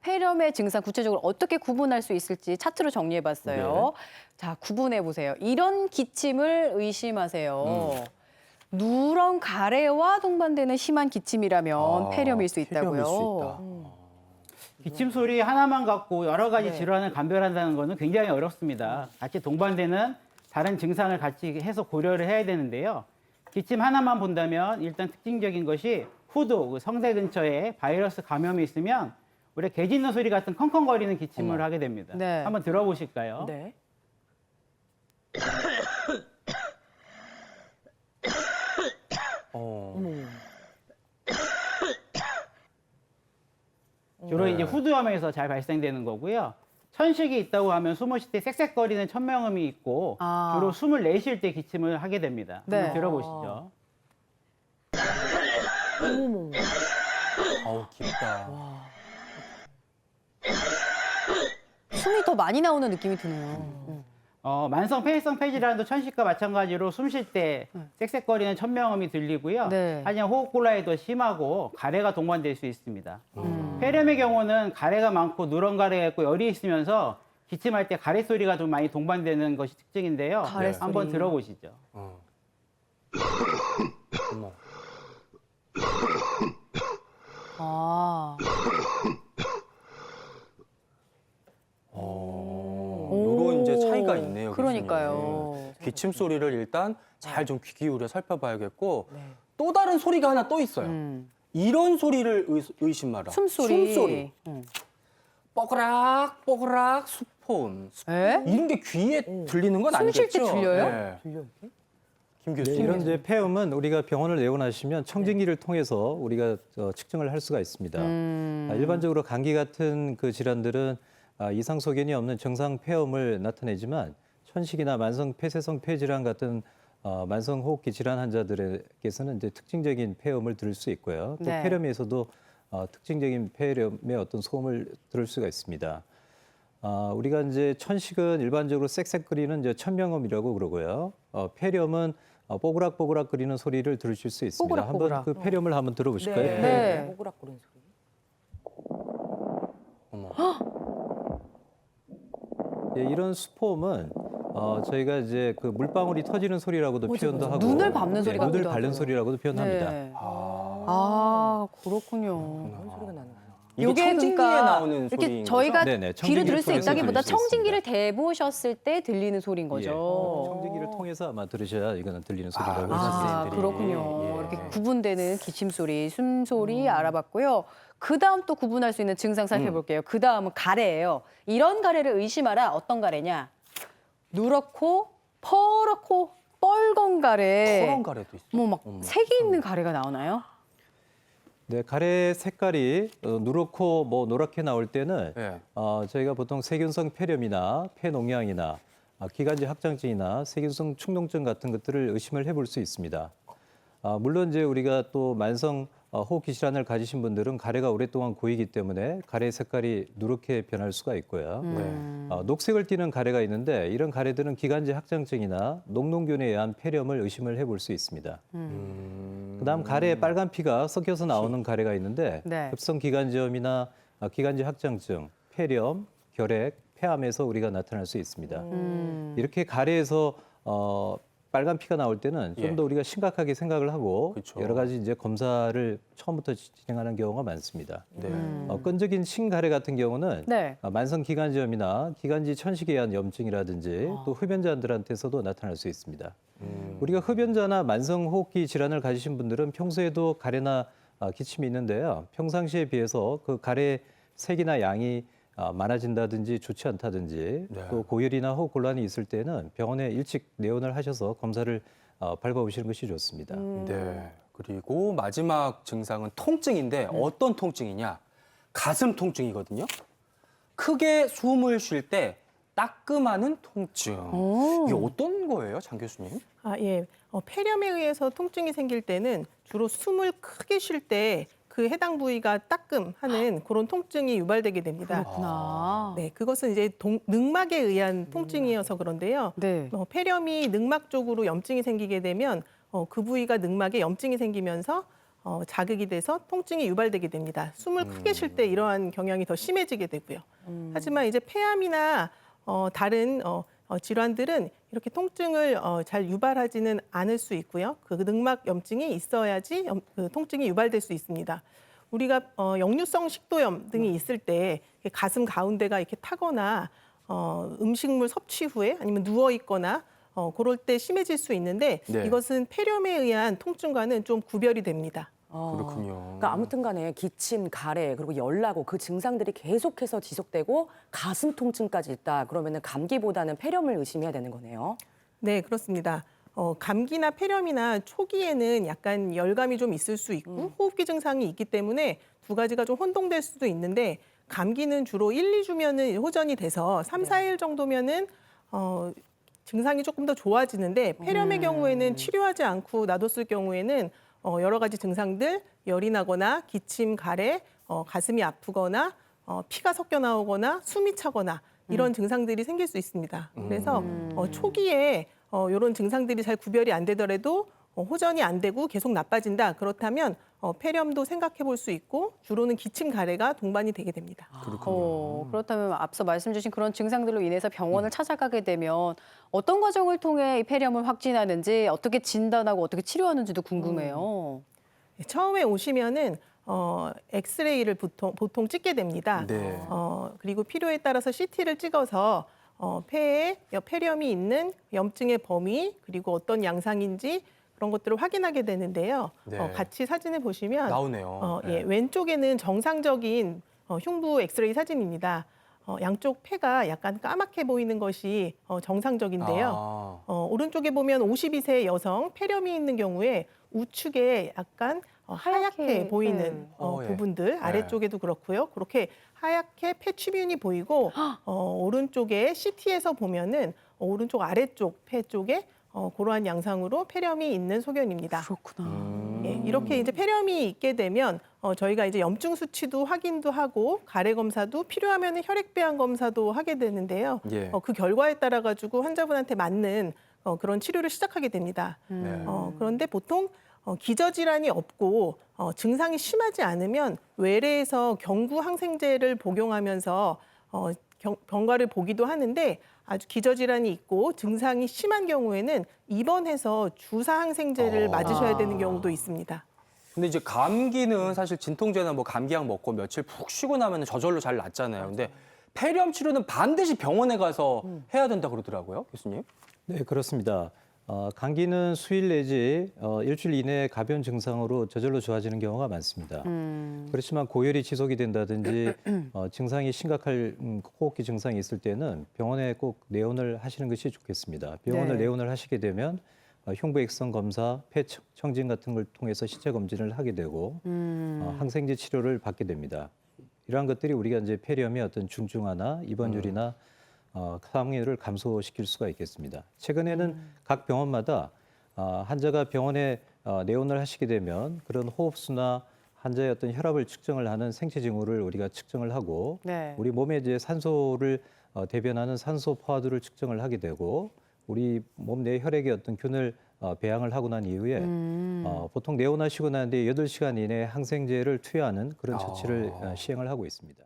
폐렴의 증상 구체적으로 어떻게 구분할 수 있을지 차트로 정리해봤어요. 자, 구분해보세요. 이런 기침을 의심하세요. 누런 가래와 동반되는 심한 기침이라면 폐렴일 수 있다고요. 폐렴일 수 있다. 기침 소리 하나만 갖고 여러 가지 질환을 감별한다는 것은 굉장히 어렵습니다. 같이 동반되는 다른 증상을 같이 해서 고려를 해야 되는데요. 기침 하나만 본다면 일단 특징적인 것이 후두, 그 성대 근처에 바이러스 감염이 있으면 우리 개 짖는 소리 같은 컹컹거리는 기침을 하게 됩니다. 네. 한번 들어보실까요? 네. 주로 이제 후두염에서 잘 발생되는 거고요. 천식이 있다고 하면 숨을 쉴 때 쌕쌕거리는 천명음이 있고 주로 숨을 내쉴 때 기침을 하게 됩니다. 네. 한번 들어보시죠. 어머머. 아우 깊다. 숨이 더 많이 나오는 느낌이 드네요. 만성 폐쇄성 폐질환도 천식과 마찬가지로 숨 쉴 때 쌕쌕거리는 천명음이 들리고요. 네. 하지만 호흡곤란이 더 심하고 가래가 동반될 수 있습니다. 폐렴의 경우는 가래가 많고 누런 가래가 있고 열이 있으면서 기침할 때 가래 소리가 좀 많이 동반되는 것이 특징인데요. 가래 한번 소리. 들어보시죠. 어머. 아, 요런 이제 차이가 있네요. 그러니까요. 교수님. 기침 소리를 일단 잘 좀 귀 기울여 살펴봐야겠고 또 다른 소리가 하나 또 있어요. 이런 소리를 의심하라. 숨소리. 숨소리. 뽀그락 뽀그락 수포음. 에? 이런 게 귀에 들리는 건 숨 아니겠죠? 쉴 때 들려요? 네. 들려 이게? 김 네, 교수님. 이런 이제 폐음은 우리가 병원을 내원하시면 청진기를 통해서 우리가 측정을 할 수가 있습니다. 일반적으로 감기 같은 그 질환들은 이상 소견이 없는 정상 폐음을 나타내지만 천식이나 만성 폐쇄성 폐질환 같은 만성 호흡기 질환 환자들에게서는 이제 특징적인 폐음을 들을 수 있고요. 또 네. 폐렴에서도 특징적인 폐렴의 어떤 소음을 들을 수가 있습니다. 우리가 이제 천식은 일반적으로 쌕쌕거리는 이제 천명음이라고 그러고요. 폐렴은 뽀그락뽀그락 거리는 소리를 들으실 수 있습니다. 뽀그락뽀그락. 한번 그 폐렴을 한번 들어보실까요? 네. 오그락거리는 소리. 어머. 예, 이런 수포음은 저희가 이제 그 물방울이 터지는 소리라고도 표현도 하고 눈을 밟는 소리 눈을 같기도 밟는 하고요. 소리라고도 표현합니다. 네. 아, 그렇군요. 그런 소리가 나는 거예요. 이게 요게 청진기에 그러니까 나오는 이렇게 소리인 저희가 거죠? 네네, 귀로 청진기를 들을 수 통해서 있다기보다 들을 수 청진기를 있습니다. 대보셨을 때 들리는 소리인 거죠. 청진기를 통해서 아마 들으셔야 이거는 들리는 소리라고 아, 하셨습니다. 그렇군요. 예. 이렇게 구분되는 기침 소리, 숨 소리 알아봤고요. 그 다음 또 구분할 수 있는 증상 살펴볼게요. 그 다음은 가래예요. 이런 가래를 의심하라. 어떤 가래냐? 누렇고 퍼렇고 뻘건 가래. 퍼런 가래도 있어. 뭐 막 색이 있는 가래가 나오나요? 네, 가래 색깔이 누렇고 뭐 노랗게 나올 때는 네. 저희가 보통 세균성 폐렴이나 폐농양이나 기관지 확장증이나 세균성 축농증 같은 것들을 의심을 해볼 수 있습니다. 물론 이제 우리가 또 만성 호흡기 질환을 가지신 분들은 가래가 오랫동안 고이기 때문에 가래 색깔이 누렇게 변할 수가 있고요. 녹색을 띠는 가래가 있는데 이런 가래들은 기관지 확장증이나 녹농균에 의한 폐렴을 의심을 해볼 수 있습니다. 그다음 가래에 빨간 피가 섞여서 나오는 가래가 있는데 네. 급성 기관지염이나 기관지 확장증, 폐렴, 결핵, 폐암에서 우리가 나타날 수 있습니다. 이렇게 가래에서 빨간 피가 나올 때는 좀 더 우리가 심각하게 생각을 하고 그렇죠. 여러 가지 이제 검사를 처음부터 진행하는 경우가 많습니다. 네. 끈적인 신가래 같은 경우는 네. 만성 기관지염이나 기관지 천식에 의한 염증이라든지 또 흡연자들한테서도 나타날 수 있습니다. 우리가 흡연자나 만성 호흡기 질환을 가지신 분들은 평소에도 가래나 기침이 있는데요. 평상시에 비해서 그 가래 색이나 양이 많아진다든지 좋지 않다든지 네. 또 고열이나 호흡 곤란이 있을 때는 병원에 일찍 내원을 하셔서 검사를 밟아보시는 것이 좋습니다. 네. 그리고 마지막 증상은 통증인데 어떤 통증이냐? 가슴 통증이거든요. 크게 숨을 쉴 때 따끔하는 통증. 이게 어떤 거예요, 장 교수님? 예. 폐렴에 의해서 통증이 생길 때는 주로 숨을 크게 쉴 때 그 해당 부위가 따끔하는 그런 통증이 유발되게 됩니다. 그렇구나. 네, 그것은 이제 늑막에 의한 통증이어서 그런데요. 네. 폐렴이 늑막 쪽으로 염증이 생기게 되면 그 부위가 늑막에 염증이 생기면서 자극이 돼서 통증이 유발되게 됩니다. 숨을 크게 쉴 때 이러한 경향이 더 심해지게 되고요. 하지만 이제 폐암이나 다른 질환들은 이렇게 통증을 잘 유발하지는 않을 수 있고요. 그 능막 염증이 있어야지 그 통증이 유발될 수 있습니다. 우리가 역류성 식도염 등이 있을 때 가슴 가운데가 이렇게 타거나 음식물 섭취 후에 아니면 누워 있거나 그럴 때 심해질 수 있는데 네. 이것은 폐렴에 의한 통증과는 좀 구별이 됩니다. 그렇군요. 그러니까 아무튼 간에 기침, 가래, 그리고 열나고 그 증상들이 계속해서 지속되고 가슴 통증까지 있다. 그러면은 감기보다는 폐렴을 의심해야 되는 거네요. 네, 그렇습니다. 감기나 폐렴이나 초기에는 약간 열감이 좀 있을 수 있고 호흡기 증상이 있기 때문에 두 가지가 좀 혼동될 수도 있는데 감기는 주로 1, 2주면은 호전이 돼서 3, 4일 정도면은 증상이 조금 더 좋아지는데 폐렴의 경우에는 치료하지 않고 놔뒀을 경우에는 여러 가지 증상들, 열이 나거나 기침, 가래, 가슴이 아프거나 피가 섞여 나오거나 숨이 차거나 이런 증상들이 생길 수 있습니다. 그래서 초기에 이런 증상들이 잘 구별이 안 되더라도 호전이 안 되고 계속 나빠진다. 그렇다면 폐렴도 생각해 볼 수 있고 주로는 기침, 가래가 동반이 되게 됩니다. 그렇다면 앞서 말씀 주신 그런 증상들로 인해서 병원을 찾아가게 되면 어떤 과정을 통해 이 폐렴을 확진하는지 어떻게 진단하고 어떻게 치료하는지도 궁금해요. 처음에 오시면은 엑스레이를 보통 찍게 됩니다. 네. 그리고 필요에 따라서 CT를 찍어서 폐에 폐렴이 있는 염증의 범위 그리고 어떤 양상인지 그런 것들을 확인하게 되는데요. 네. 같이 사진을 보시면 나오네요. 예, 왼쪽에는 정상적인 흉부 엑스레이 사진입니다. 양쪽 폐가 약간 까맣게 보이는 것이 정상적인데요. 오른쪽에 보면 52세 여성 폐렴이 있는 경우에 우측에 약간 하얗게 하얗게, 보이는 예. 부분들 아래쪽에도 그렇고요. 그렇게 하얗게 폐추변이 보이고 오른쪽에 CT에서 보면은 오른쪽 아래쪽 폐 쪽에 그러한 양상으로 폐렴이 있는 소견입니다. 그렇구나. 예, 이렇게 이제 폐렴이 있게 되면 저희가 이제 염증 수치도 확인도 하고 가래 검사도 필요하면 혈액 배양 검사도 하게 되는데요. 예. 그 결과에 따라 가지고 환자분한테 맞는 그런 치료를 시작하게 됩니다. 네. 그런데 보통 기저질환이 없고 증상이 심하지 않으면 외래에서 경구 항생제를 복용하면서 경과를 보기도 하는데 아주 기저질환이 있고 증상이 심한 경우에는 입원해서 주사 항생제를 맞으셔야 되는 경우도 있습니다. 근데 이제 감기는 사실 진통제나 뭐 감기약 먹고 며칠 푹 쉬고 나면 저절로 잘 낫잖아요. 근데 폐렴 치료는 반드시 병원에 가서 해야 된다 그러더라고요, 교수님. 네, 그렇습니다. 감기는 수일 내지 일주일 이내에 가벼운 증상으로 저절로 좋아지는 경우가 많습니다. 그렇지만 고열이 지속이 된다든지 증상이 심각할 호흡기 증상이 있을 때는 병원에 꼭 내원을 하시는 것이 좋겠습니다. 병원을 네. 내원을 하시게 되면 흉부 액성 검사, 폐 청진 같은 걸 통해서 신체 검진을 하게 되고 항생제 치료를 받게 됩니다. 이러한 것들이 우리가 이제 폐렴의 어떤 중증화나 입원율이나 사망률을 감소시킬 수가 있겠습니다. 최근에는 각 병원마다 환자가 병원에 내원을 하시게 되면 그런 호흡수나 환자의 어떤 혈압을 측정을 하는 생체 징후를 우리가 측정을 하고 네. 우리 몸에 이제 산소를 대변하는 산소 포화도를 측정을 하게 되고 우리 몸 내 혈액의 어떤 균을 배양을 하고 난 이후에 보통 내원하시고 난 뒤에 8시간 이내에 항생제를 투여하는 그런 조치를 시행을 하고 있습니다.